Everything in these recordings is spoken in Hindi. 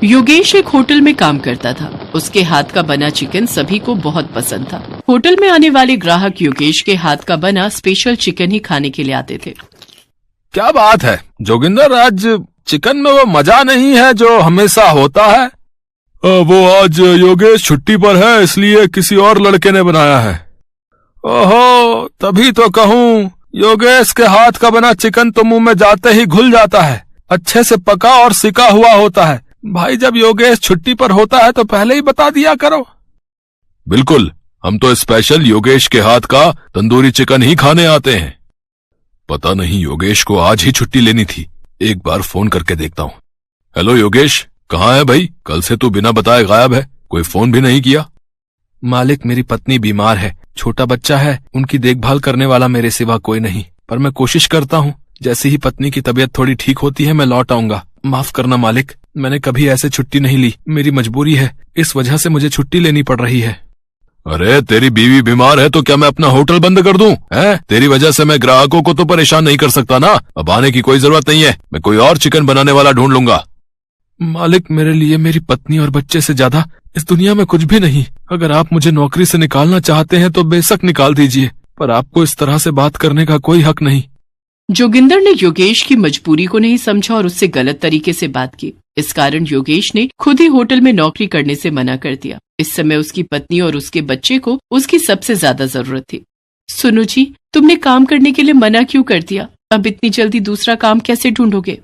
योगेश एक होटल में काम करता था। उसके हाथ का बना चिकन सभी को बहुत पसंद था। होटल में आने वाले ग्राहक योगेश के हाथ का बना स्पेशल चिकन ही खाने के लिए आते थे। क्या बात है जोगिंदर, आज चिकन में वो मजा नहीं है जो हमेशा होता है। वो आज योगेश छुट्टी पर है, इसलिए किसी और लड़के ने बनाया है। ओहो, तभी तो कहूँ योगेश के हाथ का बना चिकन तो मुंह में जाते ही घुल जाता है। अच्छे से पका और सिका हुआ होता है। भाई, जब योगेश छुट्टी पर होता है तो पहले ही बता दिया करो। बिल्कुल, हम तो स्पेशल योगेश के हाथ का तंदूरी चिकन ही खाने आते हैं। पता नहीं योगेश को आज ही छुट्टी लेनी थी। एक बार फोन करके देखता हूँ। हेलो योगेश, कहाँ है भाई? कल से तू बिना बताए गायब है, कोई फोन भी नहीं किया। मालिक, मेरी पत्नी बीमार है, छोटा बच्चा है, उनकी देखभाल करने वाला मेरे सिवा कोई नहीं, पर मैं कोशिश करता हूँ। जैसे ही पत्नी की तबीयत थोड़ी ठीक होती है मैं लौट आऊंगा। माफ करना मालिक, मैंने कभी ऐसे छुट्टी नहीं ली, मेरी मजबूरी है, इस वजह से मुझे छुट्टी लेनी पड़ रही है। अरे तेरी बीवी बीमार है तो क्या मैं अपना होटल बंद कर दूं? हैं? तेरी वजह से मैं ग्राहकों को तो परेशान नहीं कर सकता ना। अब आने की कोई जरूरत नहीं है, मैं कोई और चिकन बनाने वाला ढूंढ लूंगा। मालिक, मेरे लिए मेरी पत्नी और बच्चे से ज्यादा इस दुनिया में कुछ भी नहीं। अगर आप मुझे नौकरी से निकालना चाहते हैं तो बेशक निकाल दीजिए, पर आपको इस तरह से बात करने का कोई हक नहीं। जोगिंदर ने योगेश की मजबूरी को नहीं समझा और उससे गलत तरीके से बात की। इस कारण योगेश ने खुद ही होटल में नौकरी करने से मना कर दिया। इस समय उसकी पत्नी और उसके बच्चे को उसकी सबसे ज्यादा जरूरत थी। सुनो जी, तुमने काम करने के लिए मना क्यों कर दिया? अब इतनी जल्दी दूसरा काम कैसे ढूंढोगे?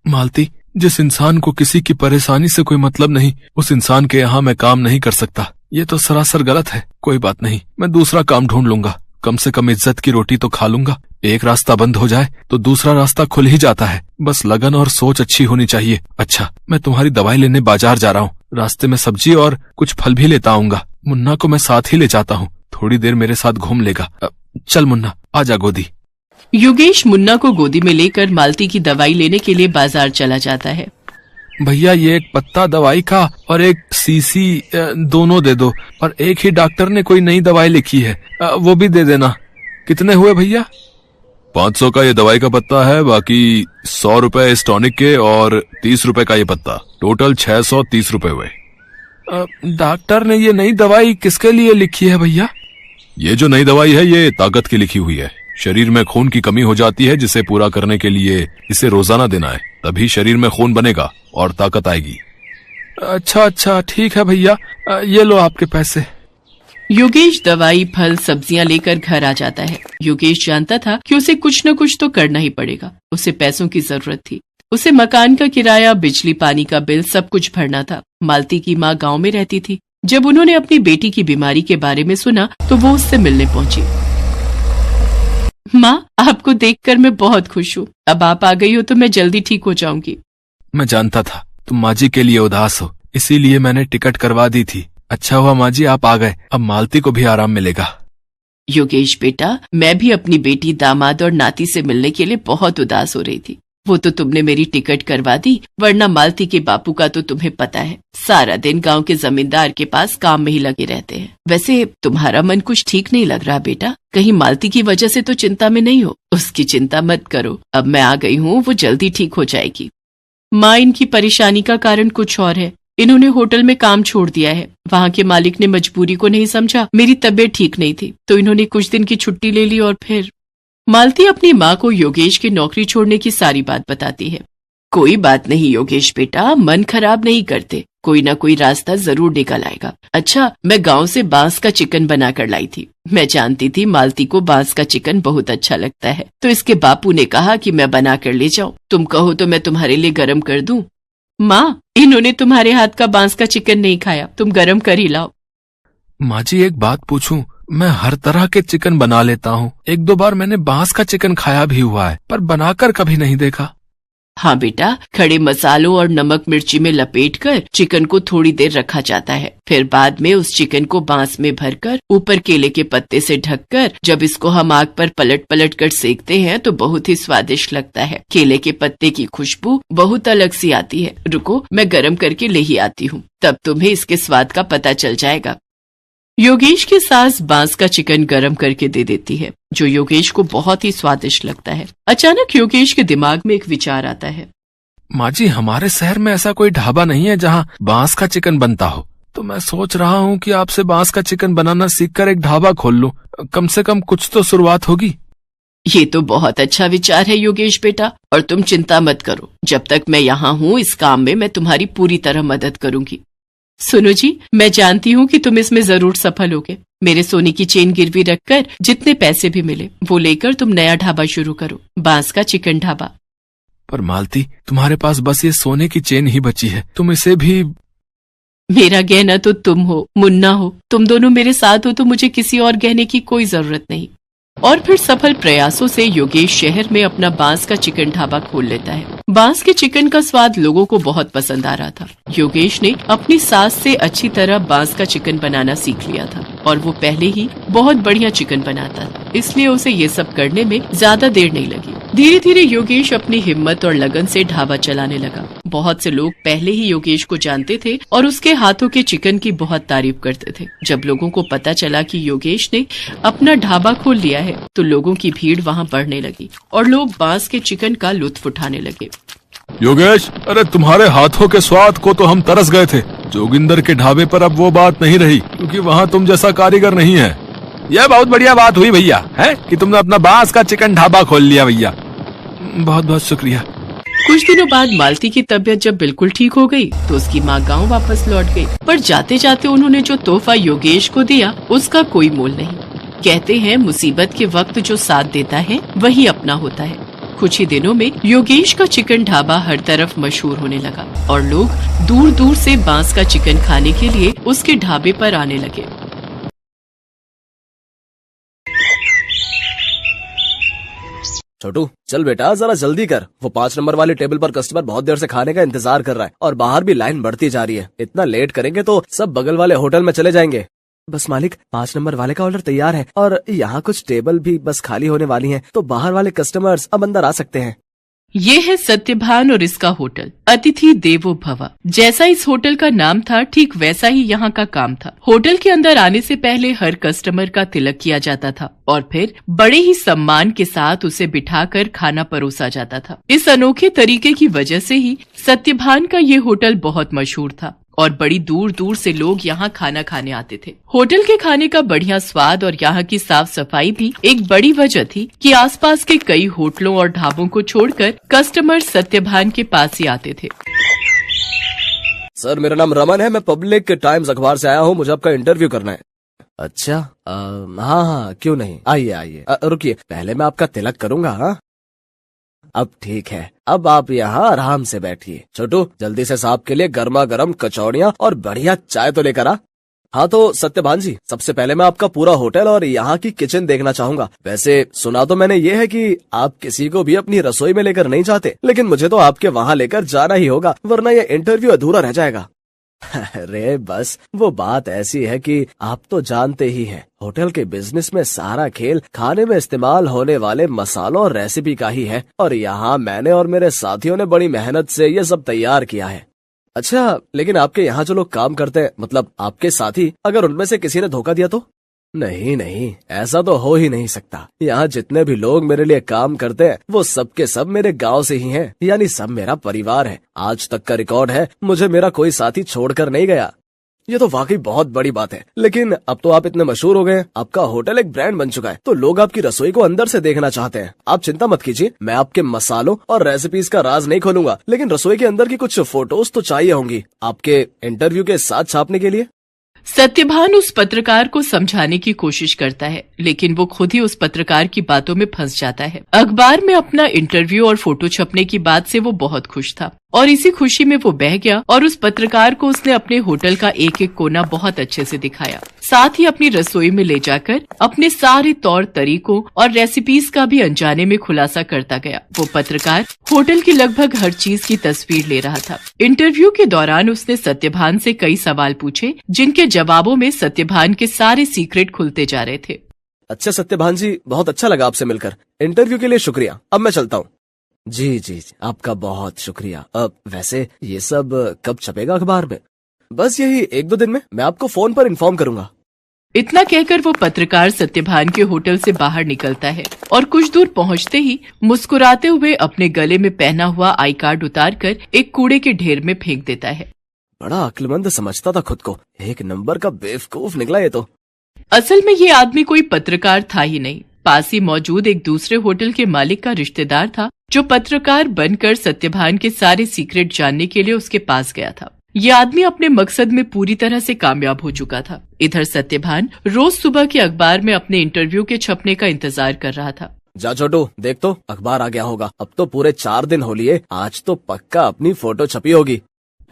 मालती, जिस इंसान को किसी की परेशानी से कोई मतलब नहीं, उस इंसान के यहाँ मैं काम नहीं कर सकता। ये तो सरासर गलत है। कोई बात नहीं, मैं दूसरा काम ढूंढ लूंगा। कम से कम इज्जत की रोटी तो खा लूंगा। एक रास्ता बंद हो जाए तो दूसरा रास्ता खुल ही जाता है। बस लगन और सोच अच्छी होनी चाहिए। अच्छा, मैं तुम्हारी दवाई लेने बाजार जा रहा हूँ। रास्ते में सब्जी और कुछ फल भी लेता आऊंगा। मुन्ना को मैं साथ ही ले जाता हूँ, थोड़ी देर मेरे साथ घूम लेगा। चल मुन्ना, आजा गोदी। योगेश मुन्ना को गोदी में लेकर मालती की दवाई लेने के लिए बाजार चला जाता है। भैया, ये एक पत्ता दवाई का और एक सीसी दोनों दे दो, और एक ही डॉक्टर ने कोई नई दवाई लिखी है, वो भी दे देना। कितने हुए भैया? 500 का ये दवाई का पत्ता है, बाकी 100 रुपए इस टॉनिक के और 30 रुपए का ये पत्ता, टोटल 630 रुपए हुए। डॉक्टर ने ये नई दवाई किसके लिए लिखी है भैया? ये जो नई दवाई है ये ताकत की लिखी हुई है। शरीर में खून की कमी हो जाती है, जिसे पूरा करने के लिए इसे रोजाना देना है, तभी शरीर में खून बनेगा और ताकत आएगी। अच्छा, ठीक है भैया, ये लो आपके पैसे। योगेश दवाई, फल, सब्जियां लेकर घर आ जाता है। योगेश जानता था कि उसे कुछ न कुछ तो करना ही पड़ेगा। उसे पैसों की जरूरत थी। उसे मकान का किराया, बिजली पानी का बिल सब कुछ भरना था। मालती की माँ गांव में रहती थी। जब उन्होंने अपनी बेटी की बीमारी के बारे में सुना तो वो उससे मिलने पहुंची। माँ, आपको देखकर मैं बहुत खुश हूँ। अब आप आ गई हो तो मैं जल्दी ठीक हो जाऊंगी। मैं जानता था तुम माँ जी के लिए उदास हो, इसीलिए मैंने टिकट करवा दी थी। अच्छा हुआ माँ जी आप आ गए, अब मालती को भी आराम मिलेगा। योगेश बेटा, मैं भी अपनी बेटी, दामाद और नाती से मिलने के लिए बहुत उदास हो रही थी। वो तो तुमने मेरी टिकट करवा दी, वरना मालती के बापू का तो तुम्हें पता है, सारा दिन गांव के जमींदार के पास काम में ही लगे रहते हैं। वैसे तुम्हारा मन कुछ ठीक नहीं लग रहा बेटा, कहीं मालती की वजह से तो चिंता में नहीं हो? उसकी चिंता मत करो, अब मैं आ गई हूँ, वो जल्दी ठीक हो जाएगी। माँ, इनकी परेशानी का कारण कुछ और है। इन्होंने होटल में काम छोड़ दिया है। वहाँ के मालिक ने मजबूरी को नहीं समझा। मेरी तबीयत ठीक नहीं थी तो इन्होंने कुछ दिन की छुट्टी ले ली और फिर। मालती अपनी माँ को योगेश की नौकरी छोड़ने की सारी बात बताती है। कोई बात नहीं योगेश बेटा, मन खराब नहीं करते, कोई ना कोई रास्ता जरूर निकल आएगा। अच्छा, मैं गांव से बांस का चिकन बना कर लाई थी। मैं जानती थी मालती को बांस का चिकन बहुत अच्छा लगता है, तो इसके बापू ने कहा कि मैं बना कर ले जाऊं। तुम कहो तो मैं तुम्हारे लिए गरम कर दूं। माँ, इन्होंने तुम्हारे हाथ का बांस का चिकन नहीं खाया, तुम गरम कर ही लाओ। माँ जी, एक बात पूछूं? मैं हर तरह के चिकन बना लेता हूँ। 1-2 बार मैंने बांस का चिकन खाया भी हुआ है, पर बनाकर कभी नहीं देखा। हाँ बेटा, खड़े मसालों और नमक मिर्ची में लपेटकर चिकन को थोड़ी देर रखा जाता है। फिर बाद में उस चिकन को बांस में भरकर ऊपर केले के पत्ते से ढककर जब इसको हम आग पर पलट पलट कर सेकते हैं तो बहुत ही स्वादिष्ट लगता है। केले के पत्ते की खुशबू बहुत अलग सी आती है। रुको, मैं गरम करके ले ही आती हूँ, तब तुम्हें इसके स्वाद का पता चल जाएगा। योगेश की सास बांस का चिकन गरम करके दे देती है, जो योगेश को बहुत ही स्वादिष्ट लगता है। अचानक योगेश के दिमाग में एक विचार आता है। माँ जी, हमारे शहर में ऐसा कोई ढाबा नहीं है जहाँ बांस का चिकन बनता हो, तो मैं सोच रहा हूँ कि आपसे बांस का चिकन बनाना सीखकर एक ढाबा खोल लूं। कम से कम कुछ तो शुरुआत होगी। ये तो बहुत अच्छा विचार है योगेश बेटा, और तुम चिंता मत करो, जब तक मैं यहाँ हूँ इस काम में मैं तुम्हारी पूरी तरह मदद करूंगी। सुनो जी, मैं जानती हूँ कि तुम इसमें जरूर सफल होगे। मेरे सोने की चेन गिरवी रखकर जितने पैसे भी मिले वो लेकर तुम नया ढाबा शुरू करो, बांस का चिकन ढाबा। पर मालती, तुम्हारे पास बस ये सोने की चेन ही बची है, तुम इसे भी। मेरा गहना तो तुम हो, मुन्ना हो, तुम दोनों मेरे साथ हो तो मुझे किसी और गहने की कोई जरूरत नहीं। और फिर सफल प्रयासों से योगेश शहर में अपना बांस का चिकन ढाबा खोल लेता है। बांस के चिकन का स्वाद लोगों को बहुत पसंद आ रहा था। योगेश ने अपनी सास से अच्छी तरह बांस का चिकन बनाना सीख लिया था और वो पहले ही बहुत बढ़िया चिकन बनाता था, इसलिए उसे ये सब करने में ज्यादा देर नहीं लगी। धीरे धीरे योगेश अपनी हिम्मत और लगन से ढाबा चलाने लगा। बहुत से लोग पहले ही योगेश को जानते थे और उसके हाथों के चिकन की बहुत तारीफ करते थे। जब लोगों को पता चला कि योगेश ने अपना ढाबा खोल लिया है तो लोगों की भीड़ वहाँ बढ़ने लगी और लोग बांस के चिकन का लुत्फ उठाने लगे। योगेश, अरे तुम्हारे हाथों के स्वाद को तो हम तरस गए थे। जोगिंदर के ढाबे पर अब वो बात नहीं रही, क्योंकि वहाँ तुम जैसा कारीगर नहीं है। यह बहुत बढ़िया बात हुई भैया, है कि तुमने अपना बांस का चिकन ढाबा खोल लिया भैया। बहुत बहुत शुक्रिया। कुछ दिनों बाद मालती की तबीयत जब बिल्कुल ठीक हो गई तो उसकी माँ गांव वापस लौट गई, पर जाते जाते उन्होंने जो तोहफा योगेश को दिया उसका कोई मोल नहीं। कहते हैं मुसीबत के वक्त जो साथ देता है वही अपना होता है। कुछ ही दिनों में योगेश का चिकन ढाबा हर तरफ मशहूर होने लगा और लोग दूर दूर से बांस का चिकन खाने के लिए उसके ढाबे पर आने लगे। छोटू, चल बेटा जरा जल्दी कर, वो 5 नंबर वाले टेबल पर कस्टमर बहुत देर से खाने का इंतजार कर रहा है और बाहर भी लाइन बढ़ती जा रही है। इतना लेट करेंगे तो सब बगल वाले होटल में चले जाएंगे। बस मालिक, 5 नंबर वाले का ऑर्डर तैयार है और यहाँ कुछ टेबल भी बस खाली होने वाली हैं, तो बाहर वाले कस्टमर्स अब अंदर आ सकते हैं। ये है सत्यभान और इसका होटल अतिथि देवो भव। जैसा इस होटल का नाम था ठीक वैसा ही यहाँ का काम था। होटल के अंदर आने से पहले हर कस्टमर का तिलक किया जाता था और फिर बड़े ही सम्मान के साथ उसे बिठाकर खाना परोसा जाता था। इस अनोखे तरीके की वजह से ही सत्यभान का ये होटल बहुत मशहूर था और बड़ी दूर दूर से लोग यहाँ खाना खाने आते थे। होटल के खाने का बढ़िया स्वाद और यहाँ की साफ सफाई भी एक बड़ी वजह थी कि आसपास के कई होटलों और ढाबों को छोड़कर कस्टमर सत्यभान के पास ही आते थे। सर, मेरा नाम रमन है, मैं पब्लिक टाइम्स अखबार से आया हूँ, मुझे आपका इंटरव्यू करना है। अच्छा, हाँ हाँ, क्यों नहीं, आइए आइए। रुकिए, पहले मैं आपका तिलक करूँगा। हाँ, अब ठीक है, अब आप यहाँ आराम से बैठिए। छोटू, जल्दी से साहब के लिए गर्मा गर्म कचौड़ियाँ और बढ़िया चाय तो लेकर आ। हाँ तो सत्यभान जी, सबसे पहले मैं आपका पूरा होटल और यहाँ की किचन देखना चाहूंगा। वैसे सुना तो मैंने ये है कि आप किसी को भी अपनी रसोई में लेकर नहीं जाते, लेकिन मुझे तो आपके वहाँ लेकर जाना ही होगा, वरना ये इंटरव्यू अधूरा रह जाएगा। अरे बस वो बात ऐसी है कि आप तो जानते ही हैं, होटल के बिजनेस में सारा खेल खाने में इस्तेमाल होने वाले मसालों और रेसिपी का ही है और यहाँ मैंने और मेरे साथियों ने बड़ी मेहनत से ये सब तैयार किया है। अच्छा, लेकिन आपके यहाँ जो लोग काम करते हैं, मतलब आपके साथी, अगर उनमें से किसी ने धोखा दिया तो? नहीं नहीं, ऐसा तो हो ही नहीं सकता। यहाँ जितने भी लोग मेरे लिए काम करते हैं वो सब के सब मेरे गांव से ही हैं, यानी सब मेरा परिवार है। आज तक का रिकॉर्ड है, मुझे मेरा कोई साथी छोड़कर नहीं गया। ये तो वाकई बहुत बड़ी बात है। लेकिन अब तो आप इतने मशहूर हो गए, आपका होटल एक ब्रांड बन चुका है, तो लोग आपकी रसोई को अंदर से देखना चाहते हैं। आप चिंता मत कीजिए, मैं आपके मसालों और रेसिपीज का राज नहीं खोलूंगा, लेकिन रसोई के अंदर की कुछ फोटोज तो चाहिए होंगी आपके इंटरव्यू के साथ छापने के लिए। सत्यभान उस पत्रकार को समझाने की कोशिश करता है, लेकिन वो खुद ही उस पत्रकार की बातों में फंस जाता है। अखबार में अपना इंटरव्यू और फोटो छपने की बात से वो बहुत खुश था और इसी खुशी में वो बह गया और उस पत्रकार को उसने अपने होटल का एक एक कोना बहुत अच्छे से दिखाया। साथ ही अपनी रसोई में ले जाकर अपने सारे तौर तरीकों और रेसिपीज का भी अनजाने में खुलासा करता गया। वो पत्रकार होटल की लगभग हर चीज की तस्वीर ले रहा था। इंटरव्यू के दौरान उसने सत्यभान से कई सवाल पूछे, जिनके जवाबों में सत्यभान के सारे सीक्रेट खुलते जा रहे थे। अच्छा सत्यभान जी, बहुत अच्छा लगा आपसे मिलकर। इंटरव्यू के लिए शुक्रिया, अब मैं चलता हूँ। जी जी, आपका बहुत शुक्रिया। अब वैसे ये सब कब छपेगा अखबार में? बस यही 1-2 दिन में, मैं आपको फोन पर इन्फॉर्म करूंगा। इतना कहकर वो पत्रकार सत्यभान के होटल से बाहर निकलता है और कुछ दूर पहुंचते ही मुस्कुराते हुए अपने गले में पहना हुआ आई कार्ड उतारकर एक कूड़े के ढेर में फेंक देता है। बड़ा अक्लमंद समझता था खुद को, एक नंबर का बेवकूफ निकला ये तो। असल में ये आदमी कोई पत्रकार था ही नहीं, पास ही मौजूद एक दूसरे होटल के मालिक का रिश्तेदार था, जो पत्रकार बनकर सत्यभान के सारे सीक्रेट जानने के लिए उसके पास गया था। ये आदमी अपने मकसद में पूरी तरह से कामयाब हो चुका था। इधर सत्यभान रोज सुबह के अखबार में अपने इंटरव्यू के छपने का इंतजार कर रहा था। जा छोटू, देख तो अखबार आ गया होगा। अब तो पूरे 4 दिन हो लिए, आज तो पक्का अपनी फोटो छपी होगी।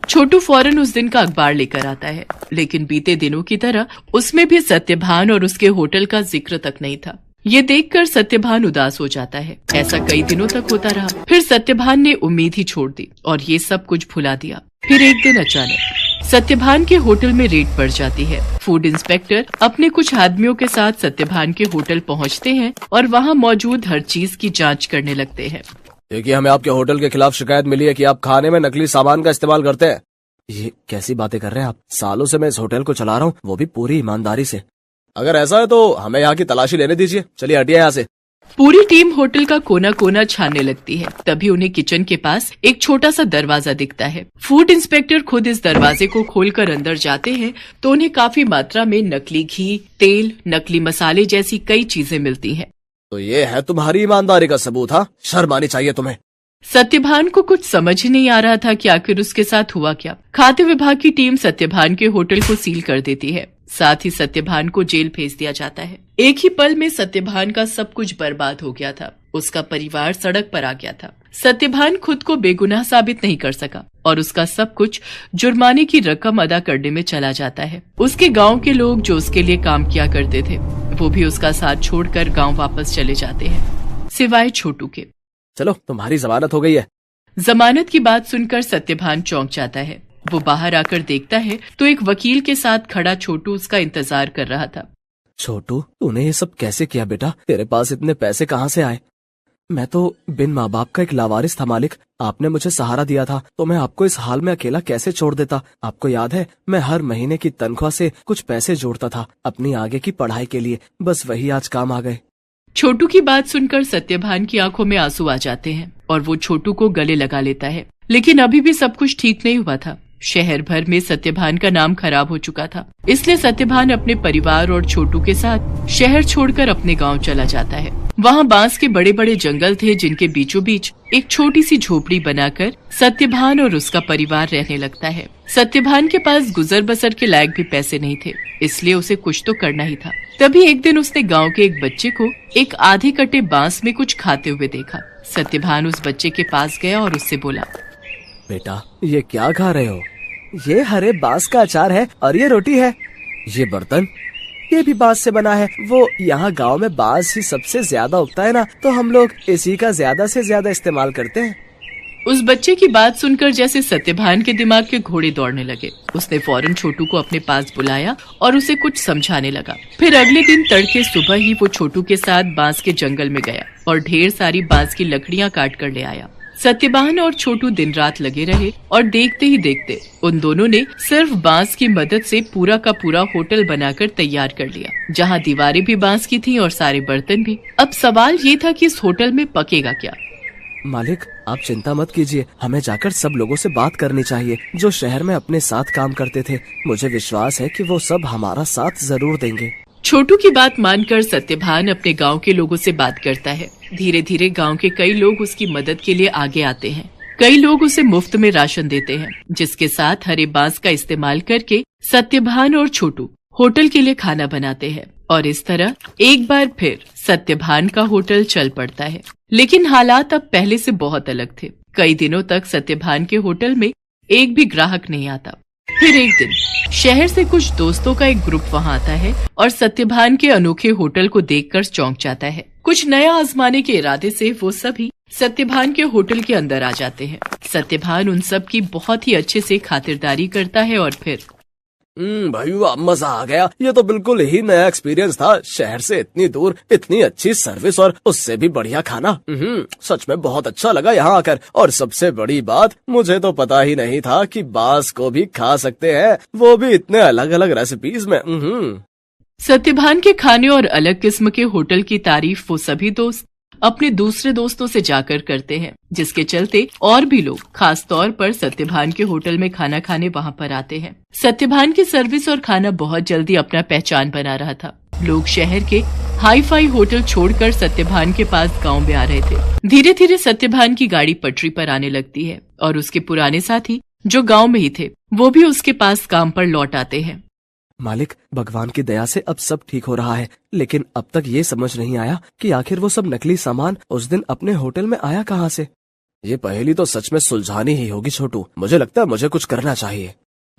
छोटू फौरन उस दिन का अखबार लेकर आता है, लेकिन बीते दिनों की तरह उसमें भी सत्यभान और उसके होटल का जिक्र तक नहीं था। ये देखकर सत्यभान उदास हो जाता है। ऐसा कई दिनों तक होता रहा। फिर सत्यभान ने उम्मीद ही छोड़ दी और ये सब कुछ भुला दिया। फिर एक दिन अचानक सत्यभान के होटल में रेड पड़ जाती है। फूड इंस्पेक्टर अपने कुछ आदमियों के साथ सत्यभान के होटल पहुंचते हैं और वहां मौजूद हर चीज की जांच करने लगते हैं। देखिए, हमें आपके होटल के खिलाफ शिकायत मिली है कि आप खाने में नकली सामान का इस्तेमाल करते हैं। ये कैसी बातें कर रहे हैं आप? सालों से मैं इस होटल को चला रहा हूँ, वो भी पूरी ईमानदारी से। अगर ऐसा है तो हमें यहाँ की तलाशी लेने दीजिए। चलिए हटिए यहाँ से। पूरी टीम होटल का कोना कोना छानने लगती है। तभी उन्हें किचन के पास एक छोटा सा दरवाजा दिखता है। फूड इंस्पेक्टर खुद इस दरवाजे को खोलकर अंदर जाते हैं तो उन्हें काफी मात्रा में नकली घी, तेल, नकली मसाले जैसी कई चीजें मिलती हैं। तो ये है तुम्हारी ईमानदारी का सबूत? हाँ, शर्म आनी चाहिए तुम्हें। सत्यभान को कुछ समझ ही नहीं आ रहा था कि आखिर उसके साथ हुआ क्या। खाद्य विभाग की टीम सत्यभान के होटल को सील कर देती है। साथ ही सत्यभान को जेल भेज दिया जाता है। एक ही पल में सत्यभान का सब कुछ बर्बाद हो गया था। उसका परिवार सड़क पर आ गया था। सत्यभान खुद को बेगुनाह साबित नहीं कर सका और उसका सब कुछ जुर्माने की रकम अदा करने में चला जाता है। उसके गांव के लोग जो उसके लिए काम किया करते थे, वो भी उसका साथ छोड़कर गांव वापस चले जाते हैं, सिवाय छोटू के। चलो, तुम्हारी जमानत हो गई है। जमानत की बात सुनकर सत्यभान चौंक जाता है। वो बाहर आकर देखता है तो एक वकील के साथ खड़ा छोटू उसका इंतजार कर रहा था। छोटू, तूने ये सब कैसे किया बेटा? तेरे पास इतने पैसे कहाँ से आए? मैं तो बिन माँ बाप का एक लावारिस था मालिक। आपने मुझे सहारा दिया था तो मैं आपको इस हाल में अकेला कैसे छोड़ देता? आपको याद है, मैं हर महीने की तनख्वाह से कुछ पैसे जोड़ता था अपनी आगे की पढ़ाई के लिए। बस वही आज काम आ गए। छोटू की बात सुनकर सत्यभान की आंखों में आंसू आ जाते हैं और वो छोटू को गले लगा लेता है। लेकिन अभी भी सब कुछ ठीक नहीं हुआ था। शहर भर में सत्यभान का नाम खराब हो चुका था। इसलिए सत्यभान अपने परिवार और छोटू के साथ शहर छोड़कर अपने गांव चला जाता है। वहां बांस के बड़े बड़े जंगल थे, जिनके बीचों बीच एक छोटी सी झोपड़ी बनाकर सत्यभान और उसका परिवार रहने लगता है। सत्यभान के पास गुजर बसर के लायक भी पैसे नहीं थे, इसलिए उसे कुछ तो करना ही था। तभी एक दिन उसने गांव के एक बच्चे को एक आधे कटे बांस में कुछ खाते हुए देखा। सत्यभान उस बच्चे के पास गया और उससे बोला, बेटा, ये क्या खा रहे हो? ये हरे बांस का अचार है और ये रोटी है। ये बर्तन, ये भी बांस से बना है। वो यहाँ गांव में बांस ही सबसे ज्यादा उगता है ना, तो हम लोग इसी का ज्यादा से ज्यादा इस्तेमाल करते हैं। उस बच्चे की बात सुनकर जैसे सत्यभान के दिमाग के घोड़े दौड़ने लगे। उसने फौरन छोटू को अपने पास बुलाया और उसे कुछ समझाने लगा। फिर अगले दिन तड़के सुबह ही वो छोटू के साथ बांस के जंगल में गया और ढेर सारी बांस की लकड़ियां काट कर ले आया। सत्यभान और छोटू दिन रात लगे रहे और देखते ही देखते उन दोनों ने सिर्फ बांस की मदद से पूरा का पूरा होटल बनाकर तैयार कर लिया, जहां दीवारें भी बांस की थीं और सारे बर्तन भी। अब सवाल ये था कि इस होटल में पकेगा क्या? मालिक, आप चिंता मत कीजिए, हमें जाकर सब लोगों से बात करनी चाहिए जो शहर में अपने साथ काम करते थे। मुझे विश्वास है कि वो सब हमारा साथ जरूर देंगे। छोटू की बात मानकर सत्यभान अपने गांव के लोगों से बात करता है। धीरे धीरे गांव के कई लोग उसकी मदद के लिए आगे आते हैं। कई लोग उसे मुफ्त में राशन देते हैं, जिसके साथ हरे बांस का इस्तेमाल करके सत्यभान और छोटू होटल के लिए खाना बनाते हैं। और इस तरह एक बार फिर सत्यभान का होटल चल पड़ता है। लेकिन हालात अब पहले से बहुत अलग थे। कई दिनों तक सत्यभान के होटल में एक भी ग्राहक नहीं आता। फिर एक दिन शहर से कुछ दोस्तों का एक ग्रुप वहां आता है और सत्यभान के अनोखे होटल को देखकर चौंक जाता है। कुछ नया आजमाने के इरादे से वो सभी सत्यभान के होटल के अंदर आ जाते हैं। सत्यभान उन सब की बहुत ही अच्छे से खातिरदारी करता है और फिर भाई वाह, मजा आ गया। ये तो बिल्कुल ही नया एक्सपीरियंस था। शहर से इतनी दूर इतनी अच्छी सर्विस और उससे भी बढ़िया खाना। सच में बहुत अच्छा लगा यहाँ आकर। और सबसे बड़ी बात, मुझे तो पता ही नहीं था कि बांस को भी खा सकते हैं, वो भी इतने अलग अलग रेसिपीज में। सत्यभान के खाने और अलग किस्म के होटल की तारीफ वो सभी दोस्त अपने दूसरे दोस्तों से जाकर करते हैं, जिसके चलते और भी लोग खास तौर पर सत्यभान के होटल में खाना खाने वहाँ पर आते हैं। सत्यभान की सर्विस और खाना बहुत जल्दी अपना पहचान बना रहा था। लोग शहर के हाई फाई होटल छोड़कर सत्यभान के पास गांव में आ रहे थे। धीरे धीरे सत्यभान की गाड़ी पटरी पर आने लगती है और उसके पुराने साथी जो गांव में ही थे वो भी उसके पास काम पर लौट आते हैं। मालिक, भगवान की दया से अब सब ठीक हो रहा है, लेकिन अब तक ये समझ नहीं आया कि आखिर वो सब नकली सामान उस दिन अपने होटल में आया कहाँ से। ये पहेली तो सच में सुलझानी ही होगी छोटू। मुझे लगता है मुझे कुछ करना चाहिए।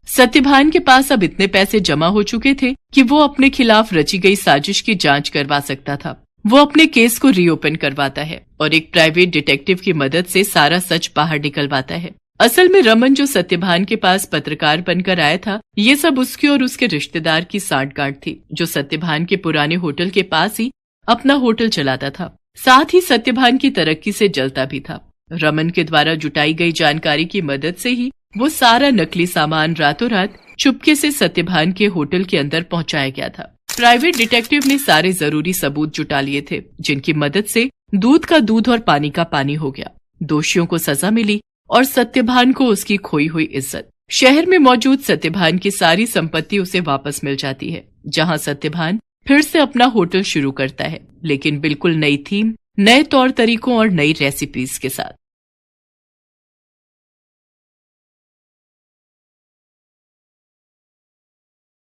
सत्यभान के पास अब इतने पैसे जमा हो चुके थे कि वो अपने खिलाफ रची गई साजिश की जांच करवा सकता था। वो अपने केस को रीओपन करवाता है और एक प्राइवेट डिटेक्टिव की मदद से सारा सच बाहर निकलवाता है। असल में रमन जो सत्यभान के पास पत्रकार बनकर आया था, ये सब उसके और उसके रिश्तेदार की सांठगांठ थी, जो सत्यभान के पुराने होटल के पास ही अपना होटल चलाता था। साथ ही सत्यभान की तरक्की से जलता भी था। रमन के द्वारा जुटाई गई जानकारी की मदद से ही वो सारा नकली सामान रातों रात चुपके से सत्यभान के होटल के अंदर पहुंचाया गया था। प्राइवेट डिटेक्टिव ने सारे जरूरी सबूत जुटा लिए थे, जिनकी मदद से दूध का दूध और पानी का पानी हो गया। दोषियों को सजा मिली और सत्यभान को उसकी खोई हुई इज्जत। शहर में मौजूद सत्यभान की सारी संपत्ति उसे वापस मिल जाती है, जहां सत्यभान फिर से अपना होटल शुरू करता है, लेकिन बिल्कुल नई थीम, नए तौर तरीकों और नई रेसिपीज के साथ।